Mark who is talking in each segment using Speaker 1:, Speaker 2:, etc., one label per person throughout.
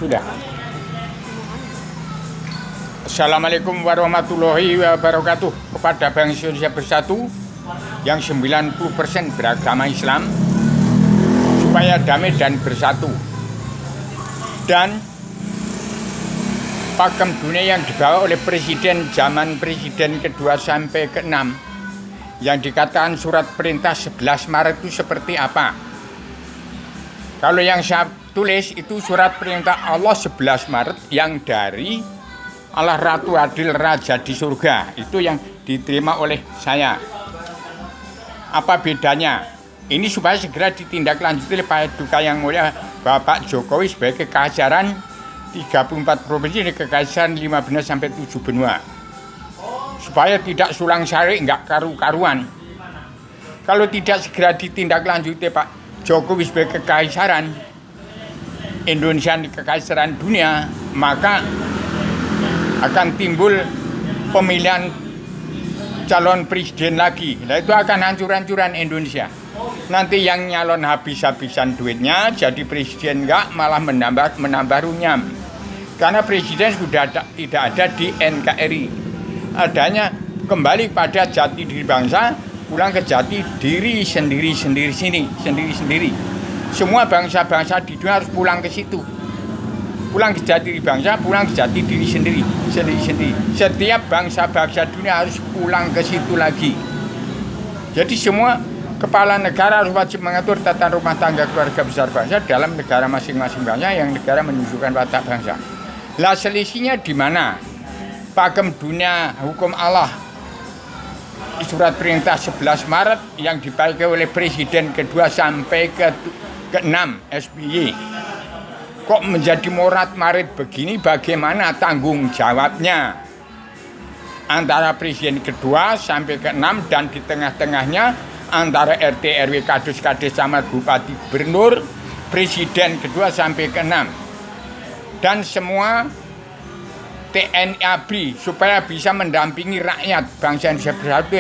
Speaker 1: Sudah. Assalamualaikum warahmatullahi wabarakatuh. Kepada bangsa Indonesia Bersatu yang 90% beragama Islam, supaya damai dan bersatu. Dan pakem dunia yang dibawa oleh presiden zaman presiden kedua sampai ke-6 yang dikatakan surat perintah 11 Maret itu seperti apa? Kalau yang saya tulis itu surat perintah Allah 11 Maret yang dari Allah Ratu Adil Raja di surga. Itu yang diterima oleh saya. Apa bedanya? Ini supaya segera ditindaklanjuti oleh Paduka Yang Mulia Bapak Jokowi sebagai kekaisaran 34 provinsi dan kekaisaran 5 benua sampai 7 benua. Supaya tidak sulang sari, enggak karu-karuan. Kalau tidak segera ditindaklanjuti Pak Jokowi sebagai kekaisaran Indonesia di kekaisaran dunia, maka akan timbul pemilihan calon presiden lagi. Nah, itu akan hancur-hancuran Indonesia. Nanti yang nyalon habis-habisan duitnya jadi presiden enggak, malah menambah runyam. Karena presiden sudah tidak ada di NKRI. Adanya kembali pada jati diri bangsa, pulang ke jati diri sendiri. Semua bangsa-bangsa di dunia harus pulang ke situ. Pulang ke jati diri bangsa, pulang ke jati diri sendiri. Setiap bangsa-bangsa dunia harus pulang ke situ lagi. Jadi semua kepala negara harus wajib mengatur tata rumah tangga keluarga besar bangsa dalam negara masing-masing bangsa yang negara menunjukkan watak bangsa. Lah selisihnya di mana? Pakem dunia hukum Allah surat perintah 11 Maret yang dipakai oleh presiden kedua sampai ke-6 SBY. Kok menjadi morat marit begini, bagaimana tanggung jawabnya antara presiden kedua sampai ke-6 dan di tengah-tengahnya antara RT RW Kades camat bupati gubernur presiden kedua sampai ke-6 dan semua TNI ABRI supaya bisa mendampingi rakyat bangsa Indonesia Bersatu,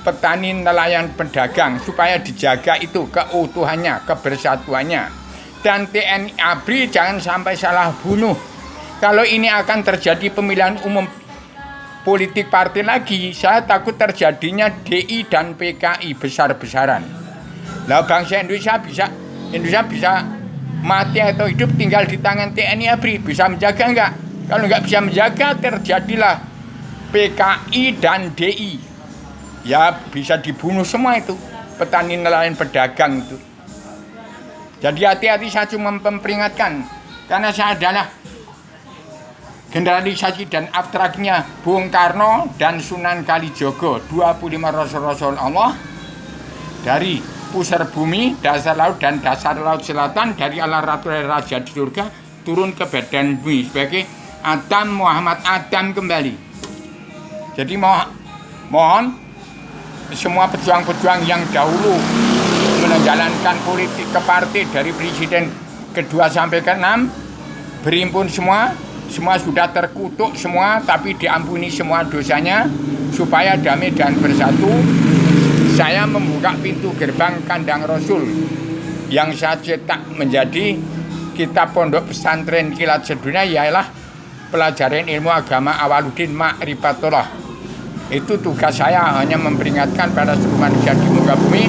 Speaker 1: petani, nelayan, pedagang supaya dijaga itu keutuhannya, kebersatuannya. Dan TNI ABRI jangan sampai salah bunuh. Kalau ini akan terjadi pemilihan umum politik partai lagi, saya takut terjadinya DI dan PKI besar-besaran. Lah bangsa Indonesia bisa mati atau hidup tinggal di tangan TNI ABRI. Bisa menjaga enggak? Kalau enggak bisa menjaga, terjadilah PKI dan DI. Ya bisa dibunuh semua itu, petani, nelayan, pedagang itu. Jadi hati-hati, saya cuma memperingatkan, karena saya adalah generalisasi dan abstraknya Bung Karno dan Sunan Kalijogo, 25 Rasul-Rasul Allah dari pusar bumi, dasar laut dan dasar laut selatan, dari Allah Ratu Raja di surga turun ke badan bumi sebagai Adam Muhammad Adam kembali. Jadi mohon semua pejuang-pejuang yang dahulu menjalankan politik ke partai dari presiden kedua sampai ke-6 berimpun semua sudah terkutuk semua, tapi diampuni semua dosanya supaya damai dan bersatu. Saya membuka pintu gerbang kandang Rasul yang saya cetak menjadi kitab pondok pesantren kilat sedunia, ialah pelajaran ilmu agama Awaludin Ma'rifatullah. Itu tugas saya, hanya memperingatkan pada seluruh manusia di muka bumi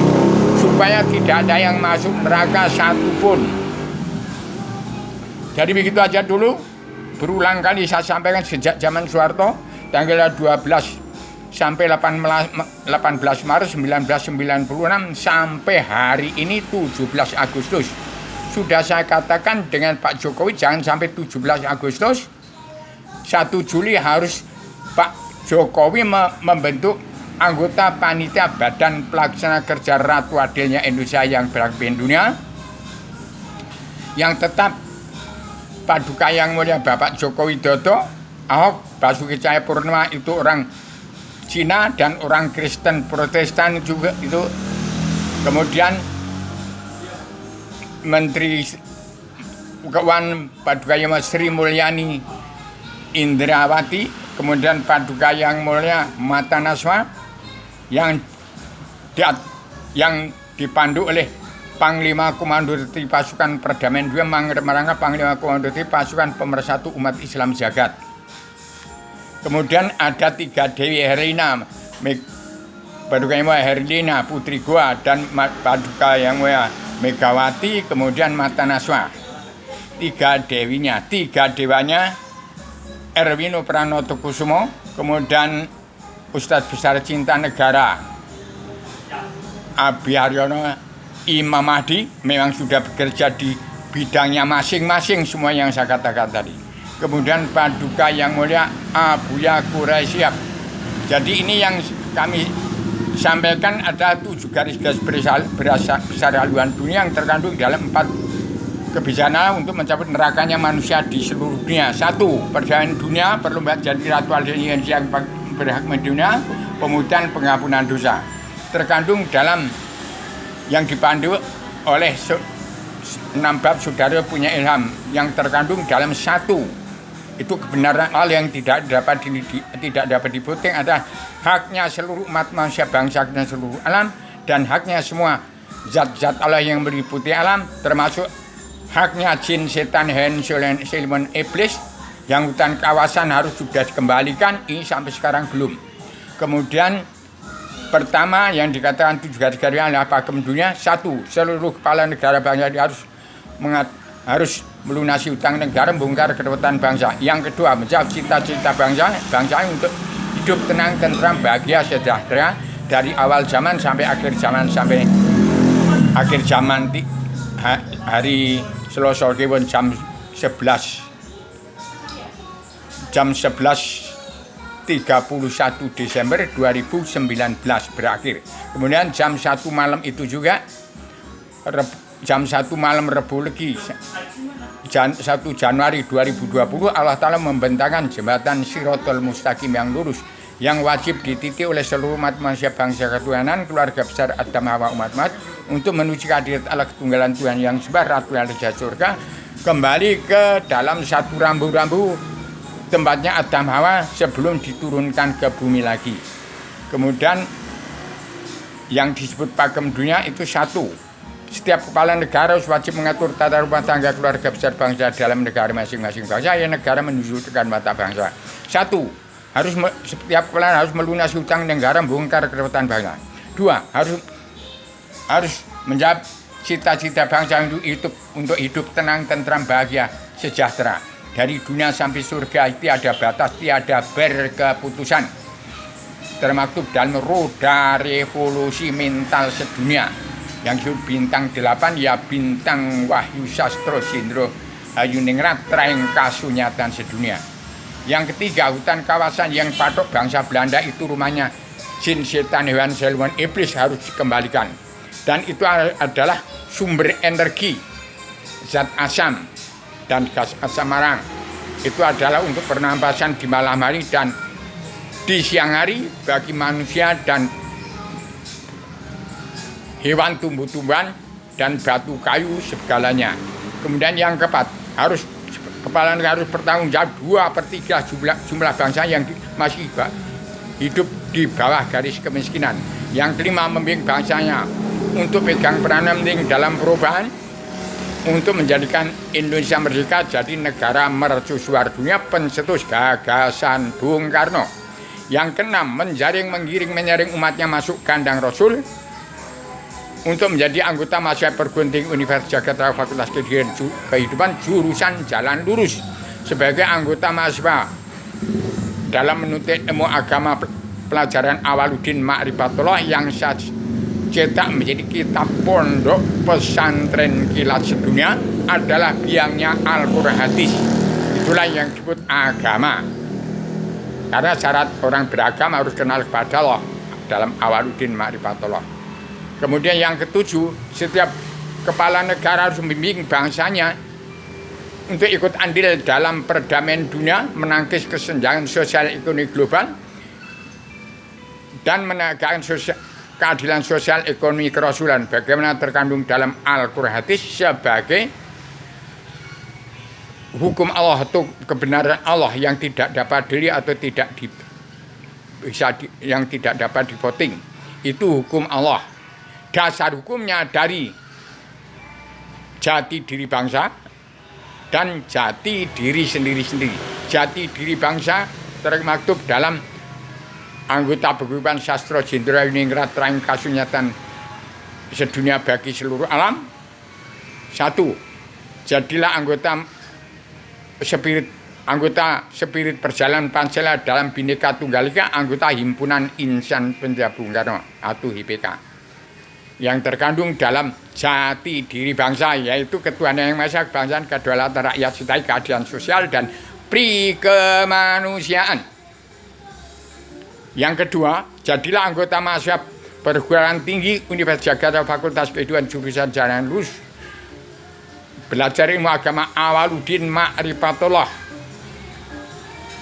Speaker 1: supaya tidak ada yang masuk neraka satupun. Jadi begitu aja dulu. Berulang kali saya sampaikan sejak zaman Soeharto tanggal 12 sampai 18 Maret 1996 sampai hari ini 17 Agustus. Sudah saya katakan dengan Pak Jokowi jangan sampai 17 Agustus. 1 Juli harus Pak Jokowi membentuk anggota panitia Badan Pelaksana Kerja Ratu Adilnya Indonesia yang berpimpin dunia, yang tetap Paduka Yang Mulia Bapak Joko Widodo, Ahok, Basuki Cahayapurnama itu orang Cina dan orang Kristen Protestan juga itu. Kemudian Menteri Keuangan Paduka Yang Mulia Sri Mulyani Indrawati, kemudian Paduka Yang Mulia Mata Naswa yang dipandu oleh Panglima Komando Tni Pasukan Perdamaian II merangkap Panglima Komando Tni Pasukan Pemersatu Umat Islam Jagat. Kemudian ada 3 Dewi Herlina, Paduka Yang Mulia Herlina, Putri Goa, dan Paduka Yang Mulia Megawati, kemudian Mata Naswa. 3 dewinya, 3 dewanya Erwino Pranoto Kusumo, kemudian Ustadz Besar Cinta Negara Abi Haryono, Imam Mahdi memang sudah bekerja di bidangnya masing-masing semua yang saya katakan tadi. Kemudian Paduka Yang Mulia Abuya Quraisyah. Jadi ini yang kami sampaikan ada 7 garis-garis besar haluan dunia yang terkandung dalam 4 kebijaksanaan untuk mencapai nerakanya manusia di seluruh dunia. 1. Perdamaian dunia, perlombaan jadi ratu alien yang berhak dunia, pemudahan pengampunan dosa. Terkandung dalam yang dipandu oleh 6 bab saudara punya ilham yang terkandung dalam 1. Itu kebenaran hal yang tidak dapat diputing ada haknya seluruh umat manusia bangsa dan seluruh alam, dan haknya semua zat-zat Allah yang meliputi alam, termasuk haknya jin, setan, hen, silman, iblis yang hutan kawasan harus sudah dikembalikan. Ini sampai sekarang belum. Kemudian pertama yang dikatakan 7 garis-garis adalah pakem dunia. 1. Seluruh kepala negara bangsa harus melunasi utang negara, membongkar kedewatan bangsa. Yang kedua, menjawab cita-cita bangsa untuk hidup tenang, tentram, bahagia, sejahtera dari awal zaman sampai akhir zaman, hari Selasa kliwon jam 31 Desember 2019 berakhir. Kemudian jam 1 malam itu juga jam 1 malam Rebu Legi 1 Januari 2020 Allah Ta'ala membentangkan jembatan Shiratal Mustaqim yang lurus yang wajib dititi oleh seluruh umat manusia bangsa ketuhanan keluarga besar Adam Hawa umat-umat untuk menuju kehadirat Allah ketunggalan Tuhan yang sebar ratu raja surga, kembali ke dalam satu rambu-rambu tempatnya Adam Hawa sebelum diturunkan ke bumi lagi. Kemudian yang disebut pakem dunia itu 1. Setiap kepala negara harus wajib mengatur tata rumah tangga keluarga besar bangsa dalam negara masing-masing bangsa yang negara menunjukkan mata bangsa. 1. Setiap kepala harus melunasi hutang negara, membongkar kedewatan bangsa. 2. Harus menjawab cita-cita bangsa untuk hidup tenang, tentram, bahagia, sejahtera. Dari dunia sampai surga tiada batas, tiada berkeputusan. Termaktub dalam roda revolusi mental sedunia. Yang disebut bintang 8 ya bintang Wahyu Sastro Sindro Ayuningrat Traing Kasunyatan sedunia. Yang ketiga, hutan kawasan yang patok bangsa Belanda itu rumahnya jin, setan, hewan, silman, iblis harus dikembalikan. Dan itu adalah sumber energi zat asam dan gas asam marang. Itu adalah untuk pernapasan di malam hari dan di siang hari bagi manusia dan hewan, tumbuh-tumbuhan dan batu kayu segalanya. Kemudian yang keempat, kepala negara harus bertanggung jawab 2/3 jumlah bangsa yang masih hidup di bawah garis kemiskinan. Yang kelima, membimbing bangsanya untuk pegang peranan penting dalam perubahan untuk menjadikan Indonesia merdeka jadi negara mercusuar dunia pencetus gagasan Bung Karno. Yang keenam, menjaring, menggiring, menyaring umatnya masuk kandang Rasul untuk menjadi anggota mahasiswa perguruan tinggi Universitas Jakarta Fakultas Kehidupan jurusan Jalan Lurus sebagai anggota mahasiswa dalam menuntut ilmu agama pelajaran Awaludin Ma'rifatullah yang saya cetak menjadi kitab pondok pesantren kilat sedunia adalah biangnya Al-Quran hadis. Itulah yang disebut agama. Karena syarat orang beragama harus kenal kepada Allah dalam Awaludin Ma'rifatullah. Kemudian yang ketujuh, setiap kepala negara harus membimbing bangsanya untuk ikut andil dalam perdamaian dunia, menangkis kesenjangan sosial ekonomi global, dan menegakkan keadilan sosial ekonomi kerasulan bagaimana terkandung dalam Al-Quran hadis sebagai hukum Allah atau kebenaran Allah yang tidak dapat dilihat atau yang tidak dapat divoting. Itu hukum Allah. Dasar hukumnya dari jati diri bangsa dan jati diri sendiri-sendiri. Jati diri bangsa termaktub dalam anggota paguyuban sastra Jenderal Yuningrat Raing Kasunyatan sedunia bagi seluruh alam. 1. Jadilah anggota spirit perjalanan Pancasila dalam Bhinneka Tunggal Ika, anggota Himpunan Insan Penjara Bung Karno atau HIPK, yang terkandung dalam jati diri bangsa, yaitu ketuhanan yang maha esa, kebangsaan, kedaulatan rakyat, serta keadilan sosial dan prikemanusiaan. Yang kedua, jadilah anggota mahasiswa perguruan tinggi Universitas Jakarta Fakultas Kehidupan jurusan Jalan Lurus, belajar ilmu agama Awaludin Ma'rifatullah.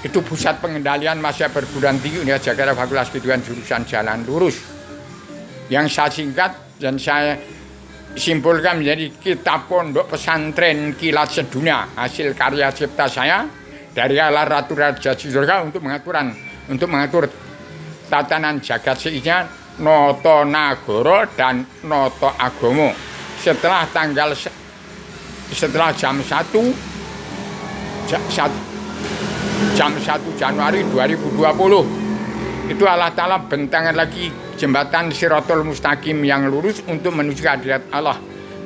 Speaker 1: Itu pusat pengendalian mahasiswa perguruan tinggi Universitas Jakarta Fakultas Kehidupan jurusan Jalan Lurus, yang saya singkat dan saya simpulkan menjadi Kitab Pondok Pesantren Kilat Sedunia, hasil karya cipta saya dari Allah Ratu Raja Surga untuk mengatur tatanan jagat seisinya, noto nagoro dan noto agomo. Setelah jam 1 Januari 2020 itu Allah Ta'ala bentangan lagi jembatan Siratul Mustaqim yang lurus untuk menuju ke hadirat Allah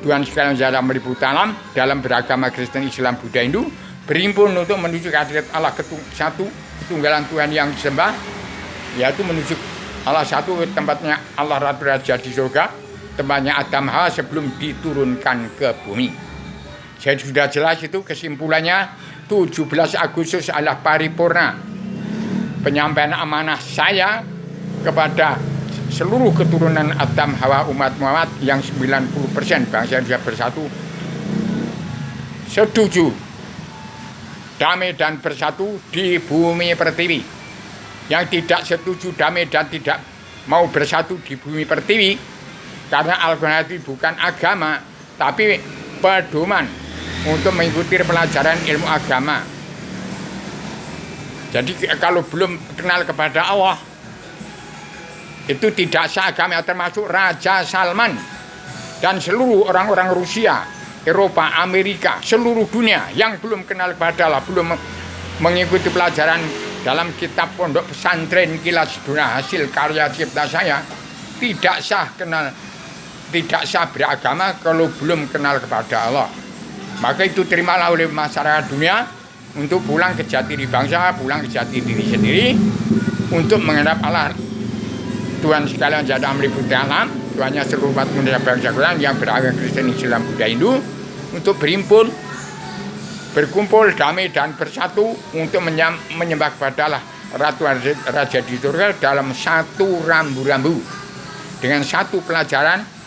Speaker 1: Tuhan sekalian dalam meliputi alam, dalam beragama Kristen, Islam, Buddha, Hindu, berhimpun untuk menuju ke hadirat Allah satu, ketunggalan Tuhan yang disembah, yaitu menuju Allah satu, tempatnya Allah Ratu Raja di surga, tempatnya Adam Hawa sebelum diturunkan ke bumi. Jadi sudah jelas itu kesimpulannya. 17 Agustus adalah paripurna penyampaian amanah saya kepada seluruh keturunan Adam Hawa umat Muhammad yang 90% bangsa Indonesia bersatu setuju damai dan bersatu di bumi pertiwi. Yang tidak setuju damai dan tidak mau bersatu di bumi pertiwi karena Al-Quran itu bukan agama tapi pedoman untuk mengikuti pelajaran ilmu agama. Jadi kalau belum kenal kepada Allah, itu tidak sah agama, termasuk Raja Salman dan seluruh orang-orang Rusia, Eropa, Amerika, seluruh dunia yang belum kenal kepada Allah, belum mengikuti pelajaran dalam Kitab Pondok Pesantren Kilat Sedunia hasil karya cipta saya, tidak sah beragama kalau belum kenal kepada Allah. Maka itu terimalah oleh masyarakat dunia untuk pulang ke jati diri bangsa, pulang ke jati diri sendiri, untuk menghadap Allah Tuhan sekalian jada meliputi alam, Tuhannya seluruh umat manusia bangsa Quran yang beragama Kristen, Islam, Buddha, Hindu, untuk berkumpul damai dan bersatu untuk menyembah kepada Allah Ratu Raja di surga dalam satu rambu-rambu dengan satu pelajaran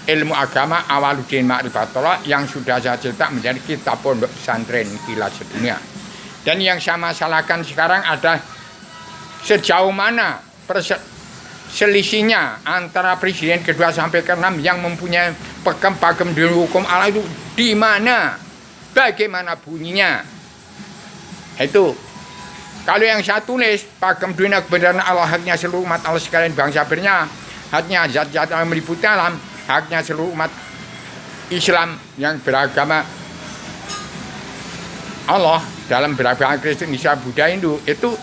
Speaker 1: ilmu agama Awaludin Ma'rifatullah yang sudah saya cetak menjadi Kitab Pondok Pesantren Kilat Sedunia. Dan yang saya masalahkan sekarang ada sejauh mana selisihnya antara presiden kedua sampai ke-6 yang mempunyai pakem di hukum Allah itu di mana, bagaimana bunyinya. Itu kalau yang saya tulis pakem dunia kebenaran Allah, haknya seluruh umat Allah sekalian bangsa bernya, haknya zat-zat yang meliputi alam, haknya seluruh umat Islam yang beragama Allah dalam beragama Kristen, Islam, Buddha, Hindu, itu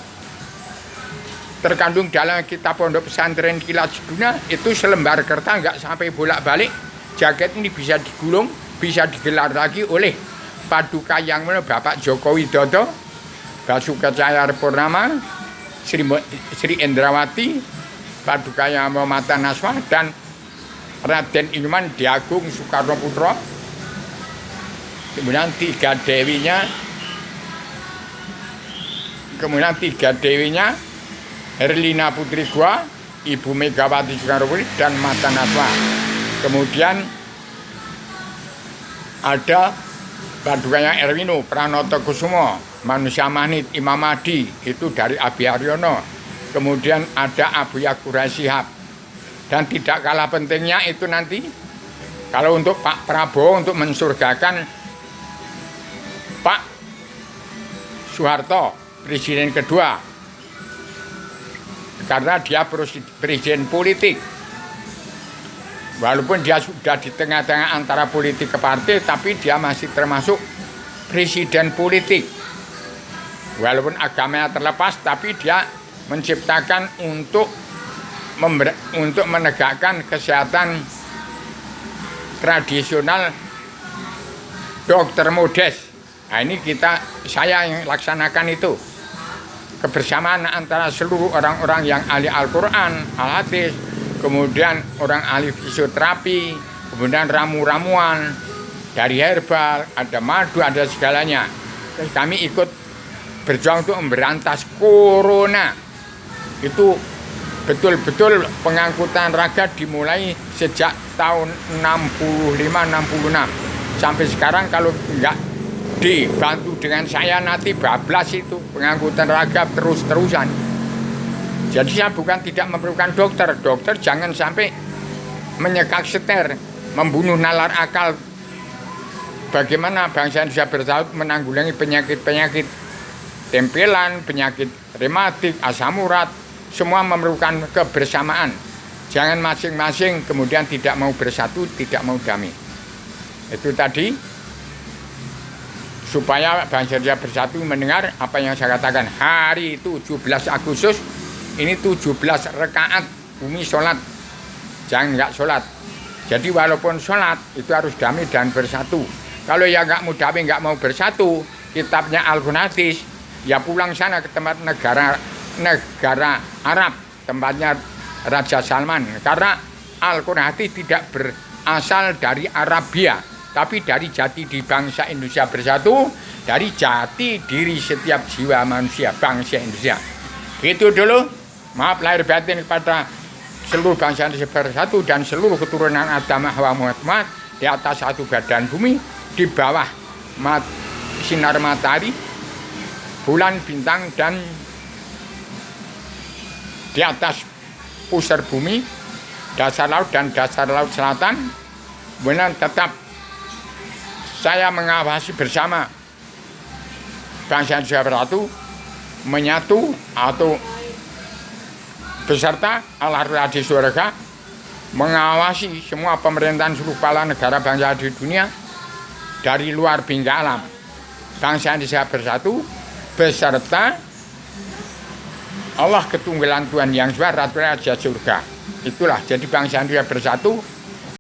Speaker 1: terkandung dalam Kitab Pondok Pesantren Kilat Sedunia. Itu selembar kertas, nggak sampai bolak-balik. Jaket ini bisa digulung, bisa digelar lagi oleh Paduka yang mana Bapak Joko Widodo, Basuki Cahayapurnama, Sri Indrawati, Paduka yang Mata Naswa, dan Raden Iman Diagung Soekarno Putra. Kemudian tiga dewinya Herlina Putri Gua, Ibu Megawati Soekarno Putri, dan Mata Naswa. Kemudian ada Padukanya Erwino Pranoto Kusumo, Manusia Mahnit Imam Mahdi, itu dari Abi Haryono. Kemudian ada Abu Yakura Shihab. Dan tidak kalah pentingnya itu nanti kalau untuk Pak Prabowo untuk mensurgakan Pak Soeharto presiden kedua, karena dia presiden politik, Walaupun dia sudah di tengah-tengah antara politik ke partai, tapi dia masih termasuk presiden politik. Walaupun agamanya terlepas, tapi dia menciptakan untuk menegakkan kesehatan tradisional dokter Modes. Nah ini saya yang laksanakan itu. Kebersamaan antara seluruh orang-orang yang ahli Al-Quran, Al-Hadis, kemudian orang ahli fisioterapi, kemudian ramu-ramuan, dari herbal, ada madu, ada segalanya. Terus kami ikut berjuang untuk memberantas corona. Itu betul-betul pengangkutan raga dimulai sejak tahun 65-66. Sampai sekarang kalau enggak dibantu dengan saya nanti bablas itu pengangkutan raga terus-terusan. Jadi saya bukan tidak memerlukan dokter. Dokter jangan sampai menyekak seter, membunuh nalar akal. Bagaimana bangsa Indonesia bersatu menanggulangi penyakit-penyakit tempelan, penyakit rematik, asam urat, semua memerlukan kebersamaan. Jangan masing-masing kemudian tidak mau bersatu, tidak mau damai. Itu tadi supaya bangsa Indonesia bersatu mendengar apa yang saya katakan. Hari 17 Agustus ini 17 rakaat bumi sholat. Jangan nggak sholat. Jadi walaupun sholat itu harus damai dan bersatu. Kalau yang nggak mau damai, nggak mau bersatu, kitabnya Al-Quran Hadis, ya pulang sana ke tempat negara Arab, tempatnya Raja Salman. Karena Al-Quran Hadis tidak berasal dari Arabia, tapi dari jati di bangsa Indonesia bersatu, dari jati diri setiap jiwa manusia bangsa Indonesia. Itu dulu. Maaf lahir batin kepada seluruh bangsa Indonesia bersatu dan seluruh keturunan Adam Hawa Muhammad di atas satu badan bumi, di bawah sinar matahari, bulan, bintang, dan di atas pusar bumi, dasar laut dan dasar laut selatan. Benar tetap saya mengawasi bersama bangsa Indonesia bersatu, menyatu atau beserta Al-Harun di surga, mengawasi semua pemerintahan seluruh kepala negara bangsa di dunia dari luar bingkai alam. Bangsa Indonesia bersatu beserta Allah ketunggalan Tuhan yang Esa Ratu Raja surga. Itulah jadi bangsa Indonesia bersatu